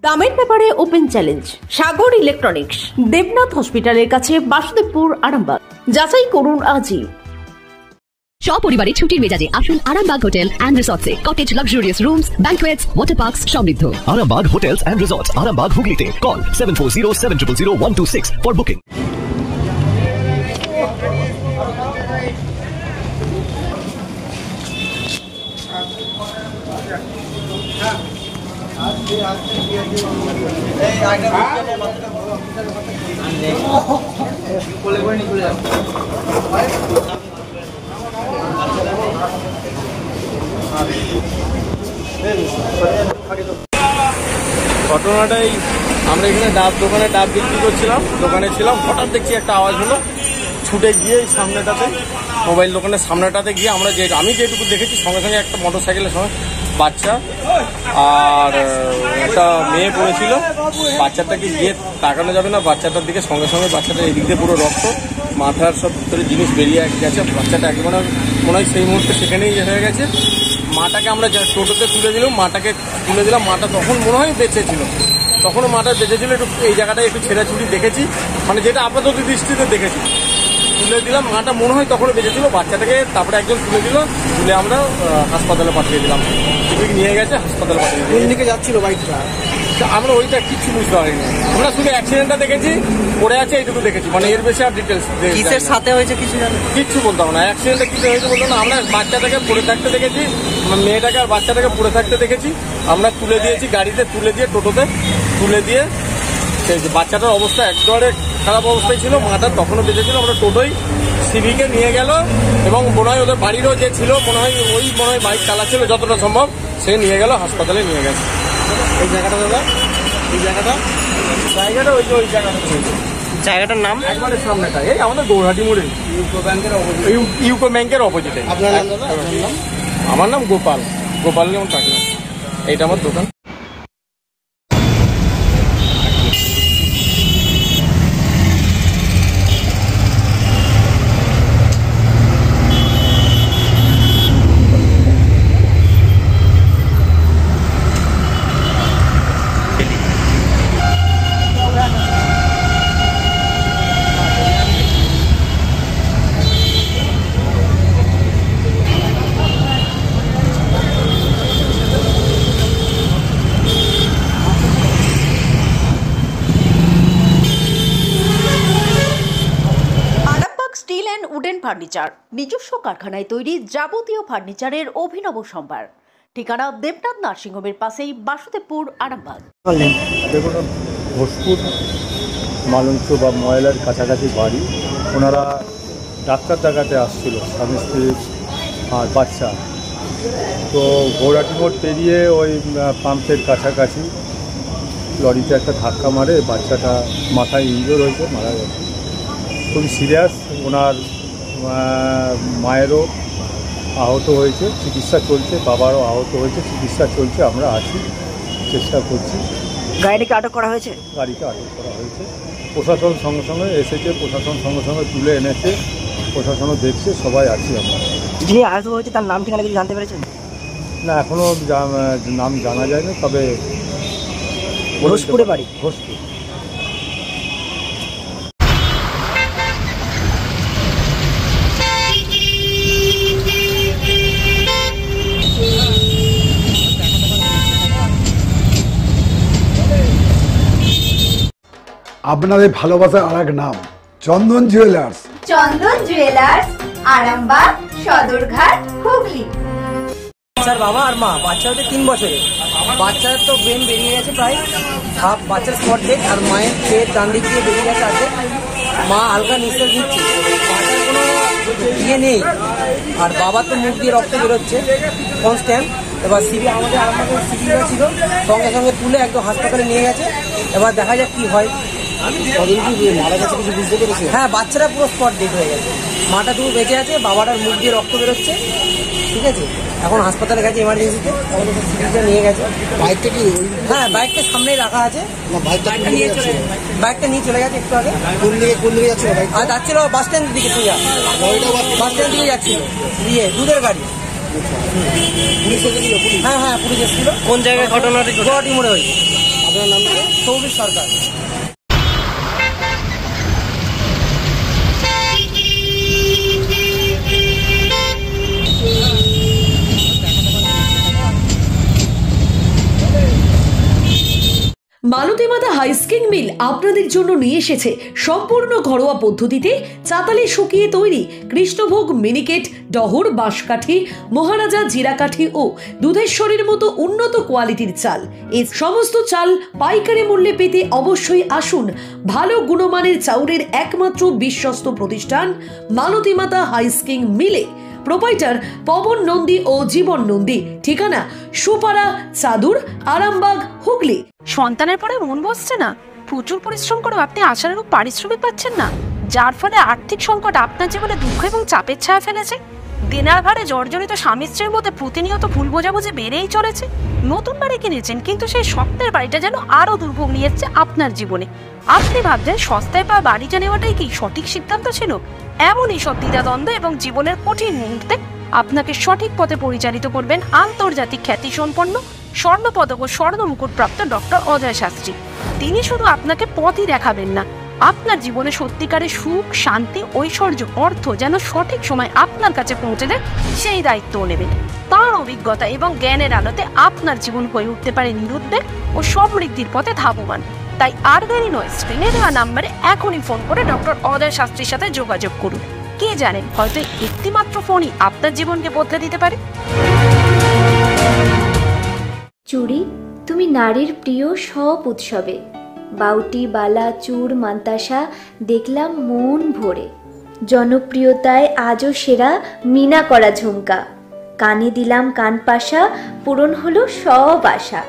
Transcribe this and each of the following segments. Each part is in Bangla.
দামের ব্যাপারে ওপেন চ্যালেঞ্জ সাগর ইলেকট্রনিক্স, দেবনাথ হসপিটালের কাছে, বাসুদেবপুর, আরামবাগ। যাচাই করুন আজই। সপরিবারে ছুটির মেজাজে আসুন আরামবাগ হোটেল অ্যান্ড রিসর্টসে। Cottage, luxurious rooms, banquets, water parks সমৃদ্ধ। Arambag Hotels and Resorts, Arambag Hooghly. Call 7407000126 for booking. ঘটনাটাই আমরা এখানে দোকানে ডাব বিক্রি করছিলাম, দোকানে ছিলাম, হঠাৎ দেখছি একটা আওয়াজ হলো। ছুটে গিয়ে এই সামনেটাতে, মোবাইল দোকানের সামনেটাতে গিয়ে আমি যেটুকু দেখেছি, সঙ্গে সঙ্গে একটা মোটর সাইকেলের সঙ্গে বাচ্চা আর একটা মেয়ে পড়েছিল। বাচ্চাটাকে গিয়ে তাকানো যাবে না, বাচ্চাটার দিকে সঙ্গে সঙ্গে বাচ্চাটা এদিক দিয়ে পুরো রক্ত, মাথার সব ভিতরে জিনিস বেরিয়ে গেছে। বাচ্চাটা একেবারে মনে হয় সেই মুহূর্তে সেখানেই হয়ে গেছে। মাটাকে আমরা টোটোতে তুলে দিলাম, মাটা তখন মনে হয় বেঁচে ছিল, তখনও মাটা বেঁচে ছিল। একটু এই জায়গাটায় একটু ছেঁড়াছুড়ি দেখেছি, মানে যেটা আপাতত দৃষ্টিতে দেখেছি। তুলে দিলাম, মাটা মনে হয় তখনও বেঁচে ছিল। বাচ্চাটাকে তারপরে একজন তুলে আমরা হাসপাতালে পাঠিয়ে দিলাম। নিয়ে গেছে হাসপাতালে পাঠিয়ে দিলাম। কোন দিকে যাচ্ছিল বাইকটা? আমরা ওইটা কিচ্ছু বুঝতে পারিনি, আমরা শুধু অ্যাক্সিডেন্টটা দেখেছি, পড়ে আছে এইটুকু দেখেছি, মানে এর বেশি আর ডিটেলস কিসের সাথে হয়েছে কিচ্ছু বলতাম না। অ্যাক্সিডেন্টটা কিছু হয়েছে বলতাম না। আমরা বাচ্চাটাকে পড়ে থাকতে দেখেছি, মেয়েটাকে আর বাচ্চাটাকে পড়ে থাকতে দেখেছি। আমরা তুলে দিয়েছি, গাড়িতে তুলে দিয়ে, টোটোতে তুলে দিয়ে। সেই বাচ্চাটার অবস্থা একেবারে খারাপ অবস্থায় ছিল, মাটা তখনও বেঁচে ছিল। আমরা টোটোই সিভিকে নিয়ে গেল, এবং মনে হয় ওদের বাড়িরও যে ছিল, মনে হয় বাইক চালাচ্ছিল যতটা সম্ভব, সে নিয়ে গেল, হাসপাতালে নিয়ে গেছে। এই জায়গাটা দাদা, এই জায়গাটা জায়গাটার নাম একবারে সামনেটা, এই আমাদের গৌরহাটি মোড়ে ইউকো ব্যাংকের অপোজিটে। আপনার নাম দাদা? আমার নাম গোপাল যেমন থাকে। এইটা আমার দোকান। স্টিল অ্যান্ড উডেন ফার্নিচার, নিজস্ব কারখানায় তৈরি যাবতীয় ফার্নিচারের অভিনব সম্ভার। ঠিকানা দেবনাথ নার্সিংহোমের পাশেই, বাসুদেবপুর, আরামবাগ। দেখুন, ঘোষপুর মালঞ্চ বা ময়লার কাছাকাছি বাড়ি। ওনারা ডাক্তার দেখাতে আসছিল, স্বামী স্ত্রী আর বাচ্চা। তো গৌরাটি মোড় পেরিয়ে ওই পাম্পের কাছাকাছি লরিতে একটা ধাক্কা মারে, বাচ্চাটা মাথায় ইনজোর হয়েছে, মারা গেছে। খুবই সিরিয়াস। ওনার মায়েরও আহত হয়েছে, চিকিৎসা চলছে, বাবারও আহত হয়েছে, চিকিৎসা চলছে। আমরা আছি, চেষ্টা করছি। গাড়িটাকে আটক করা হয়েছে? গাড়িকে আটক করা হয়েছে। প্রশাসন সঙ্গে সঙ্গে এসেছে, প্রশাসন সঙ্গে সঙ্গে তুলে এনেছে, প্রশাসনও দেখছে, সবাই আছি আমরা। যিনি আহত হয়েছে তার নাম ঠিকানা কিছু জানতে পেরেছেন? না, এখনও নাম জানা যায়নি, তবে ঘোষপুরে বাড়ি। ঘোষপুর। আপনাদের ভালোবাসার আর এক নাম, চন্দন জুয়েলার্স। চন্দন জুয়েলার্স, আরামবাগ, সদরঘাট, হুগলি। বাচ্চার বাবা আর মা, বাচ্চা হচ্ছে 3 বছরের। বাচ্চার তো ব্রেন বেরিয়ে গেছে প্রায় হাফ, বাচ্চার স্পট ডেড, আর মায়ের পেট ডান দিক দিয়ে বেরিয়ে গেছে আছে। মা হালকা নিঃশ্বাস দিচ্ছে, বাচ্চার কোনো ইয়ে নেই, আর বাবার তো মুখ দিয়ে রক্ত বেরোচ্ছে কনস্ট্যান্ট। এবার সিবি আমাদের আরামবাগের সিবিরা ছিল, সঙ্গে সঙ্গে তুলে একদম হাসপাতালে নিয়ে গেছে। এবার দেখা যাক কি হয়। মারা গেছে কিছু বুঝতে পেরেছি? হ্যাঁ, বাচ্চারা পুরো স্পট ডেড হয়ে গেছে, মাটা দূর বেঁচে আছে, বাবাটার মুখ দিয়ে রক্ত বেরোচ্ছে। ঠিক আছে, এখন হাসপাতালে গেছে এমার্জেন্সিতে, আমাদের সিরিজটা নিয়ে গেছে। বাইকটা কি? হ্যাঁ, বাইকটা সামনেই রাখা আছে। বাইকটা নিয়ে চলে গেছে একটু আগে। কোন দিকে যাচ্ছিল? আর যাচ্ছিল বাস স্ট্যান্ড দিকে, বাস স্ট্যান্ড দিকে যাচ্ছিল, দুধের গাড়ি। হ্যাঁ হ্যাঁ পুলিশ এসেছিল। কোন জায়গায় ঘটনাটি গুয়াহাটি মোড়ে হয়েছে। আপনার নাম কি? সৌভিক সরকার। মালতীমাতা হাইস্কিং মিল আপনাদের জন্য নিয়ে এসেছে সম্পূর্ণ ঘরোয়া পদ্ধতিতে চাতালে শুকিয়ে তৈরি কৃষ্ণভোগ মিনিকেট, ডহর, বাঁশকাঠি, মহারাজা জিরাকাঠি ও দুধেশ্বরীর মতো উন্নত কোয়ালিটির চাল। এই সমস্ত চাল পাইকারি মূল্যে পেতে অবশ্যই আসুন ভালো গুণমানের চাউলের একমাত্র বিশ্বস্ত প্রতিষ্ঠান মালতীমাতা হাইস্কিং মিলে। প্রোপাইটার পবন নন্দী ও জীবন নন্দী। ঠিকানা সুপারা, চাদুর, আরামবাগ, হুগলি। সন্তানের পরে মন বসছে না, প্রচুর পরিশ্রম করেও আপনি আশানুরূপ পারিশ্রমিক পাচ্ছেন না, যার ফলে আর্থিক সংকট আপনার জীবনে দুঃখ এবং চাপের ছায়া ফেলেছে। দেনার ভারে জর্জরিত স্বামী স্ত্রীর মধ্যে প্রতিনিয়ত ভুল বোঝাবুঝি বেড়েই চলেছে। নতুন বাড়ি কিনেছেন, কিন্তু সেই স্বপ্নের বাড়িটা যেন আরো দুর্ভোগ নিয়ে এসছে আপনার জীবনে। আপনি ভাবছেন সস্তায় পাওয়া বাড়িটা নেওয়াটাই কি সঠিক সিদ্ধান্ত ছিল? এমনই সব দ্বিধাদ্বন্দ্ব এবং জীবনের কঠিন মুহূর্তে আপনাকে সঠিক পথে পরিচালিত করবেন আন্তর্জাতিক খ্যাতিসম্পন্ন স্বর্ণপদক ও স্বর্ণ মুকুটপ্রাপ্ত ডক্টর অজয় শাস্ত্রী। তিনি শুধু আপনাকে পথই দেখাবেন না, আপনার জীবনে সত্যিকারের সুখ, শান্তি, ঐশ্বর্য, অর্থ যেন সঠিক সময় আপনার কাছে পৌঁছে দেয় সেই দায়িত্বও নেবেন। তার অভিজ্ঞতা এবং জ্ঞানের আলোতে আপনার জীবন হয়ে উঠতে পারে নিরুদ্বেগ ও সমৃদ্ধির পথে ধাবমান। তাই আর দেরি নয়, স্ক্রিনে দেওয়া নাম্বারে এখনই ফোন করে ডক্টর অজয় শাস্ত্রীর সাথে যোগাযোগ করুন। কে জানেন, হয়তো একটিমাত্র ফোনই আপনার জীবনকে বদলে দিতে পারে। চুড়ি, তুমি নারীর প্রিয় সব উৎসবে। বাউটি, বালা, চূড়, মান্তাসা দেখলাম মন ভরে। জনপ্রিয়তায় আজও সেরা মিনা করা ঝুমকা। কানে দিলাম কানপাশা, পূরণ হলো সব আশা।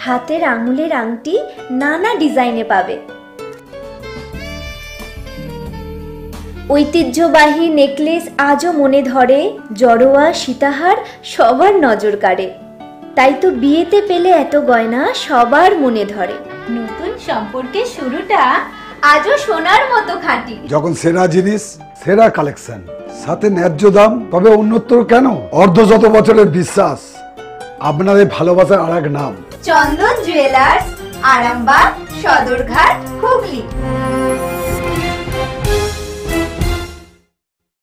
হাতের আঙুলের আংটি নানা ডিজাইনে পাবে। ঐতিহ্যবাহী নেকলেস আজও মনে ধরে। জড়োয়া, সীতাহার সবার নজর কাড়ে। তাই তো বিয়েতে পেলে এত গয়না সবার মনে ধরে। নতুন সম্পর্কের শুরুটা আজও সোনার মতো খাঁটি। যখন সেরা জিনিস, সেরা কালেকশন, সাথে ন্যায্য দাম, তবে উন্নতর কেন? অর্ধশত বছরের বিশ্বাস, আপনাদের ভালোবাসার আর এক নাম চন্দন জুয়েলার্স, আরামবাগ, সদরঘাট, হুগলি।